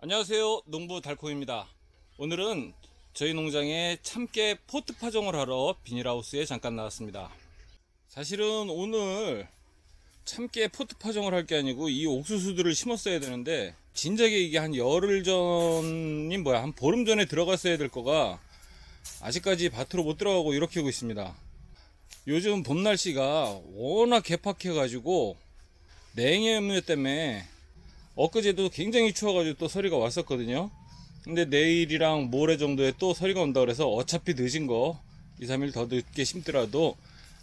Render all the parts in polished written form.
안녕하세요, 농부 달콩입니다. 오늘은 저희 농장에 참깨 포트 파종을 하러 비닐하우스에 잠깐 나왔습니다. 사실은 오늘 참깨 포트 파종을 할 게 아니고 이 옥수수들을 심었어야 되는데, 진작에 이게 한 열흘 전이 한 보름 전에 들어갔어야 될 거가 아직까지 밭으로 못 들어가고 이렇게 하고 있습니다. 요즘 봄 날씨가 워낙 개팍해 가지고 냉해 음료 때문에 엊그제도 굉장히 추워가지고 또 서리가 왔었거든요. 근데 내일이랑 모레 정도에 또 서리가 온다 그래서 어차피 늦은 거 2, 3일 더 늦게 심더라도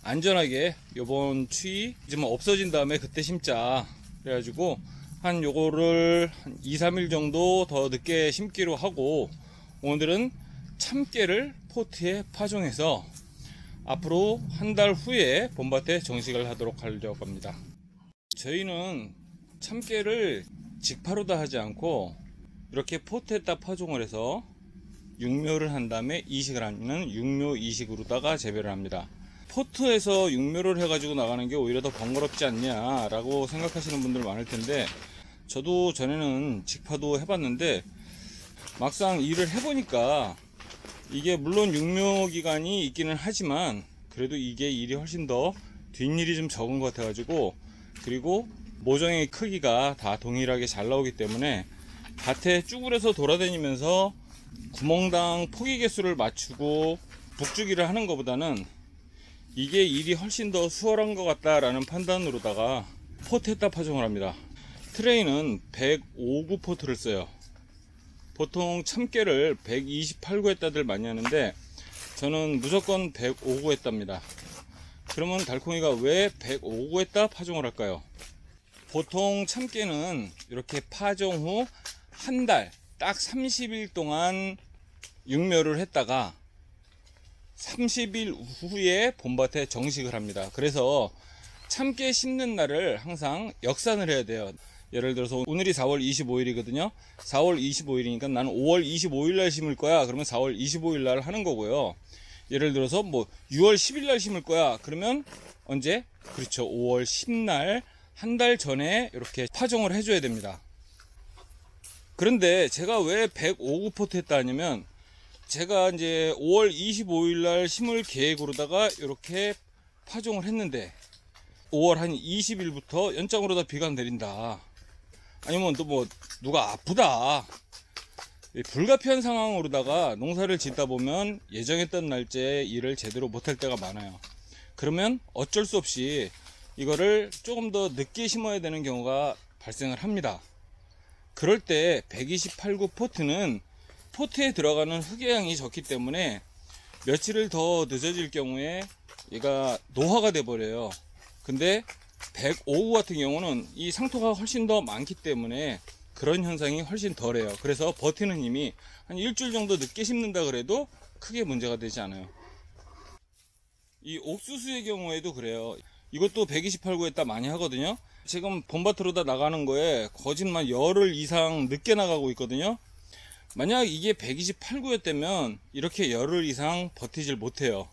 안전하게 요번 추위 좀 없어진 다음에 그때 심자 그래가지고 한 요거를 한 2, 3일 정도 더 늦게 심기로 하고, 오늘은 참깨를 포트에 파종해서 앞으로 한 달 후에 봄밭에 정식을 하도록 하려고 합니다. 저희는 참깨를 직파로다 하지 않고 이렇게 포트에다 파종을 해서 육묘를 한 다음에 이식을 하는 육묘 이식으로다가 재배를 합니다. 포트에서 육묘를 해가지고 나가는 게 오히려 더 번거롭지 않냐 라고 생각하시는 분들 많을 텐데, 저도 전에는 직파도 해봤는데 막상 일을 해보니까 이게 물론 육묘 기간이 있기는 하지만 그래도 이게 일이 훨씬 더 뒷일이 좀 적은 것 같아가지고, 그리고 모종의 크기가 다 동일하게 잘 나오기 때문에 밭에 쭈그려서 돌아다니면서 구멍당 포기 개수를 맞추고 북주기를 하는 것보다는 이게 일이 훨씬 더 수월한 것 같다라는 판단으로다가 포트에다 파종을 합니다. 트레이는 105구 포트를 써요. 보통 참깨를 128구에다들 많이 하는데 저는 무조건 105구에답니다. 그러면 달콩이가 왜 105구에다 파종을 할까요? 보통 참깨는 이렇게 파종 후 한 달, 딱 30일 동안 육묘를 했다가 30일 후에 봄밭에 정식을 합니다. 그래서 참깨 심는 날을 항상 역산을 해야 돼요. 예를 들어서 오늘이 4월 25일이거든요. 4월 25일이니까 나는 5월 25일 날 심을 거야. 그러면 4월 25일 날 하는 거고요. 예를 들어서 6월 10일 날 심을 거야. 그러면 언제? 그렇죠. 5월 10날 한 달 전에 이렇게 파종을 해줘야 됩니다. 그런데 제가 왜 105구 포트 했다 하냐면, 제가 이제 5월 25일 날 심을 계획으로다가 이렇게 파종을 했는데 5월 한 20일부터 연장으로다 비가 내린다, 아니면 또 누가 아프다, 불가피한 상황으로다가 농사를 짓다 보면 예정했던 날짜에 일을 제대로 못할 때가 많아요. 그러면 어쩔 수 없이 이거를 조금 더 늦게 심어야 되는 경우가 발생을 합니다. 그럴 때 128구 포트는 포트에 들어가는 흙의 양이 적기 때문에 며칠을 더 늦어질 경우에 얘가 노화가 돼 버려요. 근데 105구 같은 경우는 이 상토가 훨씬 더 많기 때문에 그런 현상이 훨씬 덜해요. 그래서 버티는 힘이 한 일주일 정도 늦게 심는다 그래도 크게 문제가 되지 않아요. 이 옥수수의 경우에도 그래요. 이것도 128구에다 많이 하거든요. 지금 봄밭으로 다 나가는 거에 거짓말 열흘 이상 늦게 나가고 있거든요. 만약 이게 128구였다면 이렇게 열흘 이상 버티질 못해요.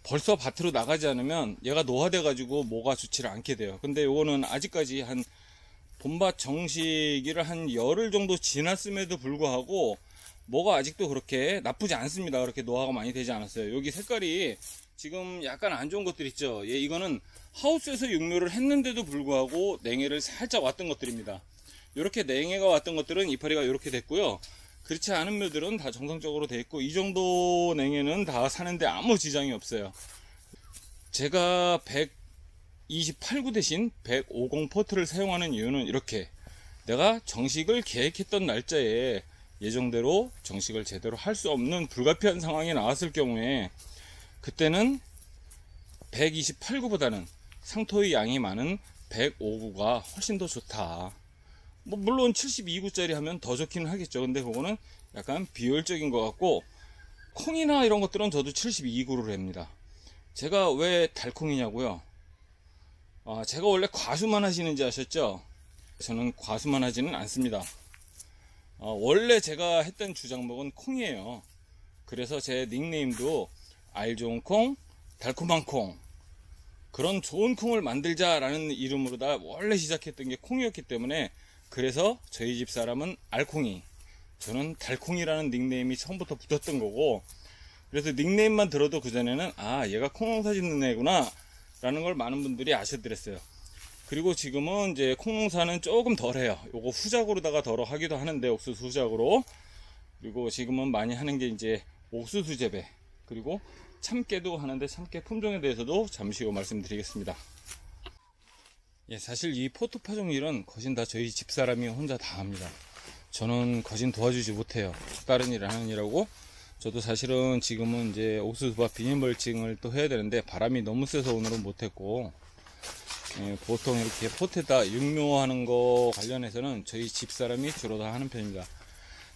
벌써 밭으로 나가지 않으면 얘가 노화돼 가지고 뭐가 좋지를 않게 돼요. 근데 요거는 아직까지 한 봄밭 정식일을 한 열흘 정도 지났음에도 불구하고 뭐가 아직도 그렇게 나쁘지 않습니다. 그렇게 노화가 많이 되지 않았어요. 여기 색깔이 지금 약간 안 좋은 것들 있죠. 이거는 하우스에서 육묘를 했는데도 불구하고 냉해를 살짝 왔던 것들입니다. 이렇게 냉해가 왔던 것들은 이파리가 이렇게 됐고요. 그렇지 않은 묘들은 다 정상적으로 돼 있고, 이 정도 냉해는 다 사는데 아무 지장이 없어요. 제가 128구 대신 150 포트를 사용하는 이유는 이렇게 내가 정식을 계획했던 날짜에 예정대로 정식을 제대로 할 수 없는 불가피한 상황이 나왔을 경우에 그때는 128구보다는 상토의 양이 많은 105구가 훨씬 더 좋다. 물론 72구짜리 하면 더 좋기는 하겠죠. 근데 그거는 약간 비효율적인 것 같고, 콩이나 이런 것들은 저도 72구를 합니다. 제가 왜 달콩이냐고요? 제가 원래 과수만 하시는지 아셨죠? 저는 과수만 하지는 않습니다. 원래 제가 했던 주장목은 콩이에요. 그래서 제 닉네임도 알 좋은 콩, 달콤한 콩, 그런 좋은 콩을 만들자라는 이름으로 다 원래 시작했던 게 콩이었기 때문에 그래서 저희 집 사람은 알콩이, 저는 달콩이라는 닉네임이 처음부터 붙었던 거고, 그래서 닉네임만 들어도 그전에는 아, 얘가 콩농사 짓는 애구나 라는 걸 많은 분들이 아셨더랬어요. 그리고 지금은 이제 콩농사는 조금 덜해요. 요거 후작으로다가 덜어 하기도 하는데, 옥수수 후작으로. 그리고 지금은 많이 하는 게 이제 옥수수 재배, 그리고 참깨도 하는데 참깨 품종에 대해서도 잠시 후 말씀드리겠습니다. 예, 사실 이 포트 파종 일은 거진 다 저희 집사람이 혼자 다 합니다. 저는 거진 도와주지 못해요. 다른 일을 하는 일하고, 저도 사실은 지금은 이제 옥수수밭 비닐 멀칭을 또 해야 되는데 바람이 너무 세서 오늘은 못했고, 예, 보통 이렇게 포트에다 육묘하는 거 관련해서는 저희 집사람이 주로 다 하는 편입니다.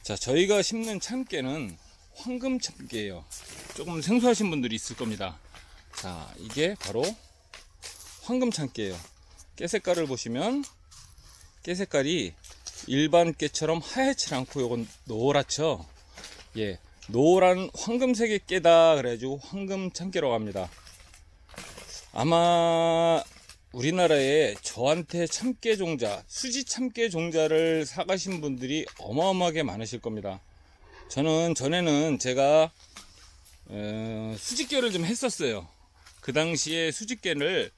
자, 저희가 심는 참깨는 황금 참깨예요. 조금 생소하신 분들이 있을 겁니다. 자, 이게 바로 황금 참깨예요. 깨 색깔을 보시면 깨 색깔이 일반 깨처럼 하얗지 않고 요건 노랗죠. 예, 노란 황금색의 깨다 그래가지고 황금 참깨라고 합니다. 아마 우리나라에 저한테 참깨 종자, 수지 참깨 종자를 사가신 분들이 어마어마하게 많으실 겁니다. 저는 전에는 제가 수집개를 좀 했었어요. 그 당시에 수집개를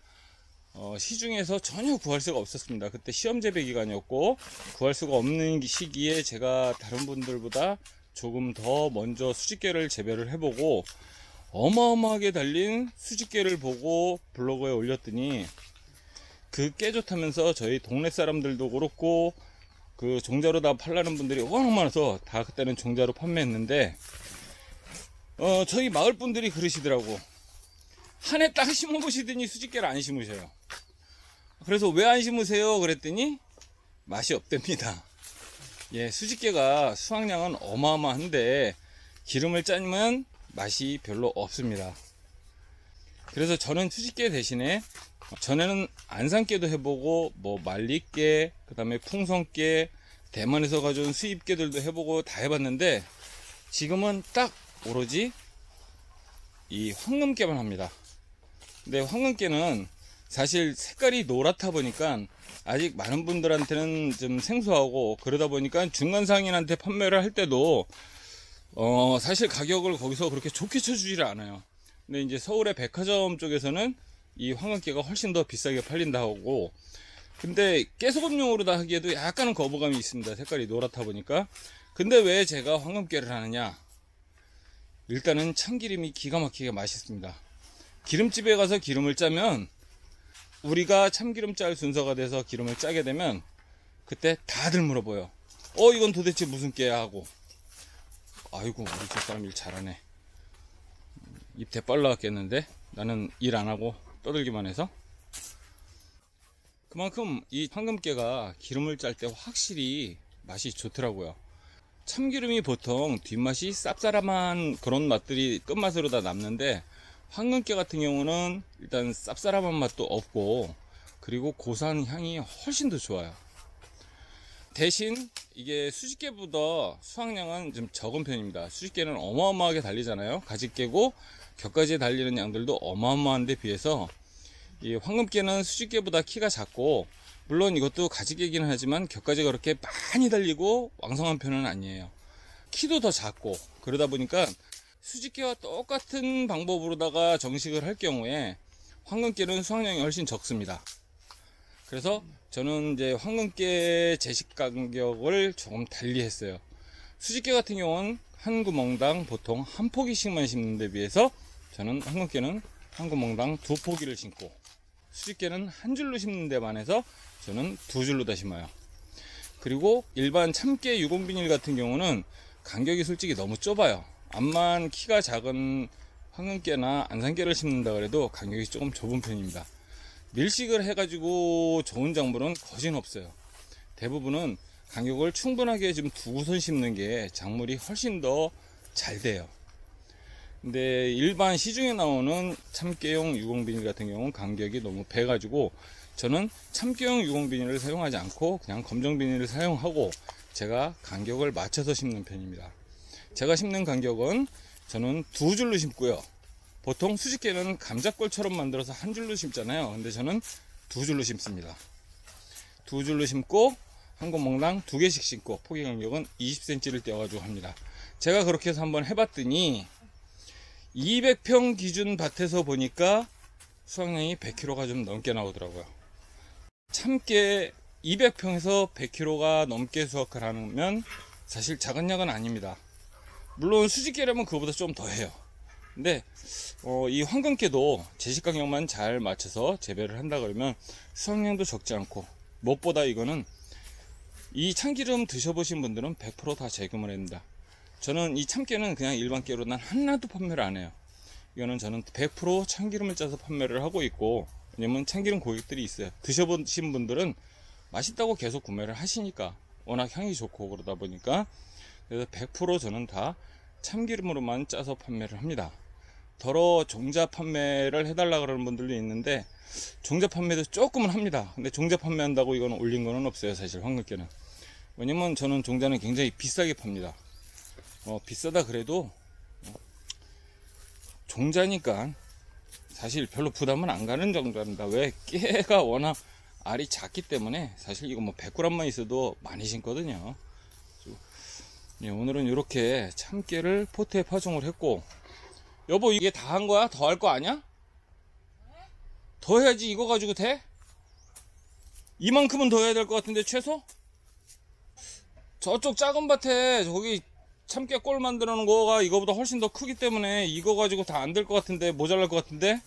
시중에서 전혀 구할 수가 없었습니다. 그때 시험 재배 기간이었고 구할 수가 없는 시기에 제가 다른 분들보다 조금 더 먼저 수집개를 재배를 해보고 어마어마하게 달린 수집개를 보고 블로그에 올렸더니 그 깨 좋다면서 저희 동네 사람들도 그렇고 그 종자로 다 팔라는 분들이 워낙 많아서 다 그때는 종자로 판매했는데, 저희 마을 분들이 그러시더라고. 한 해 딱 심어보시더니 수집개를 안 심으셔요. 그래서 왜 안 심으세요? 그랬더니 맛이 없답니다. 예, 수집개가 수확량은 어마어마한데 기름을 짜면 맛이 별로 없습니다. 그래서 저는 수집개 대신에 전에는 안산깨도 해보고 뭐 말리깨, 그 다음에 풍선깨, 대만에서 가져온 수입깨들도 해보고 다 해봤는데 지금은 딱 오로지 이 황금깨만 합니다. 근데 황금깨는 사실 색깔이 노랗다 보니까 아직 많은 분들한테는 좀 생소하고, 그러다 보니까 중간 상인한테 판매를 할 때도 사실 가격을 거기서 그렇게 좋게 쳐주지를 않아요. 근데 이제 서울의 백화점 쪽에서는 이 황금깨가 훨씬 더 비싸게 팔린다고. 근데 깨소금용으로 다 하기에도 약간은 거부감이 있습니다. 색깔이 노랗다 보니까. 근데 왜 제가 황금깨를 하느냐? 일단은 참기름이 기가 막히게 맛있습니다. 기름집에 가서 기름을 짜면, 우리가 참기름 짤 순서가 돼서 기름을 짜게 되면 그때 다들 물어봐요. 이건 도대체 무슨 깨야 하고. 아이고, 우리 집사람 일 잘하네. 입 대빨 나왔겠는데 나는 일 안하고 떠들기만 해서. 그만큼 이 황금깨가 기름을 짤 때 확실히 맛이 좋더라고요. 참기름이 보통 뒷맛이 쌉싸름한 그런 맛들이 끝맛으로 다 남는데, 황금깨 같은 경우는 일단 쌉싸름한 맛도 없고, 그리고 고소한 향이 훨씬 더 좋아요. 대신 이게 수집깨보다 수확량은 좀 적은 편입니다. 수집깨는 어마어마하게 달리잖아요. 가지깨고 곁가지에 달리는 양들도 어마어마한데 비해서 이 황금깨는 수집깨보다 키가 작고, 물론 이것도 가지깨기는 하지만 곁가지가 그렇게 많이 달리고 왕성한 편은 아니에요. 키도 더 작고, 그러다 보니까 수집깨와 똑같은 방법으로다가 정식을 할 경우에 황금깨는 수확량이 훨씬 적습니다. 그래서 저는 이제 황금깨 제식 간격을 조금 달리 했어요. 수집깨 같은 경우는 한 구멍당 보통 한 포기씩만 심는 데 비해서 저는 황금깨는 한 구멍당 두 포기를 심고, 수집깨는 한 줄로 심는 데 반해서 저는 두 줄로 다 심어요. 그리고 일반 참깨 유공비닐 같은 경우는 간격이 솔직히 너무 좁아요. 암만 키가 작은 황금깨나 안산깨를 심는다 그래도 간격이 조금 좁은 편입니다. 밀식을 해가지고 좋은 작물은 거진 없어요. 대부분은 간격을 충분하게 좀 두고선 심는 게 작물이 훨씬 더 잘 돼요. 근데 일반 시중에 나오는 참깨용 유공비닐 같은 경우는 간격이 너무 배가지고 저는 참깨용 유공비닐을 사용하지 않고 그냥 검정비닐을 사용하고 제가 간격을 맞춰서 심는 편입니다. 제가 심는 간격은 저는 두 줄로 심고요. 보통 수집깨는 감자골처럼 만들어서 한 줄로 심잖아요. 근데 저는 두 줄로 심습니다. 두 줄로 심고 한 구멍당 2개씩 심고 포기 간격은 20cm를 떼어가지고 합니다. 제가 그렇게 해서 한번 해봤더니 200평 기준 밭에서 보니까 수확량이 100kg가 좀 넘게 나오더라고요. 참깨 200평에서 100kg가 넘게 수확을 하면 사실 작은 양은 아닙니다. 물론 수직계라면 그거보다 좀 더 해요. 근데 이 황금깨도 제식 가격만 잘 맞춰서 재배를 한다 그러면 수확량도 적지 않고, 무엇보다 이거는 이 참기름 드셔보신 분들은 100% 다 재구매를 합니다. 저는 이 참깨는 그냥 일반 깨로 난 하나도 판매를 안 해요. 이거는 저는 100% 참기름을 짜서 판매를 하고 있고, 왜냐면 참기름 고객들이 있어요. 드셔보신 분들은 맛있다고 계속 구매를 하시니까, 워낙 향이 좋고 그러다 보니까, 그래서 100% 저는 다 참기름으로만 짜서 판매를 합니다. 더러 종자 판매를 해달라 그러는 분들도 있는데, 종자 판매도 조금은 합니다. 근데 종자 판매한다고 이거는 올린 거는 없어요, 사실 황금깨는. 왜냐면 저는 종자는 굉장히 비싸게 팝니다. 비싸다 그래도 종자니까 사실 별로 부담은 안 가는 정도입니다. 왜? 깨가 워낙 알이 작기 때문에 사실 이거 뭐 100g만 있어도 많이 심거든요. 예, 오늘은 이렇게 참깨를 포트에 파종을 했고, 여보 이게 다 한 거야? 더 할 거 아니야? 더 해야지. 이거 가지고 돼? 이만큼은 더 해야 될 것 같은데 최소? 저쪽 작은 밭에 거기 참깨 꼴 만들어 놓은 거가 이거보다 훨씬 더 크기 때문에 이거 가지고 다 안 될 것 같은데, 모자랄 것 같은데.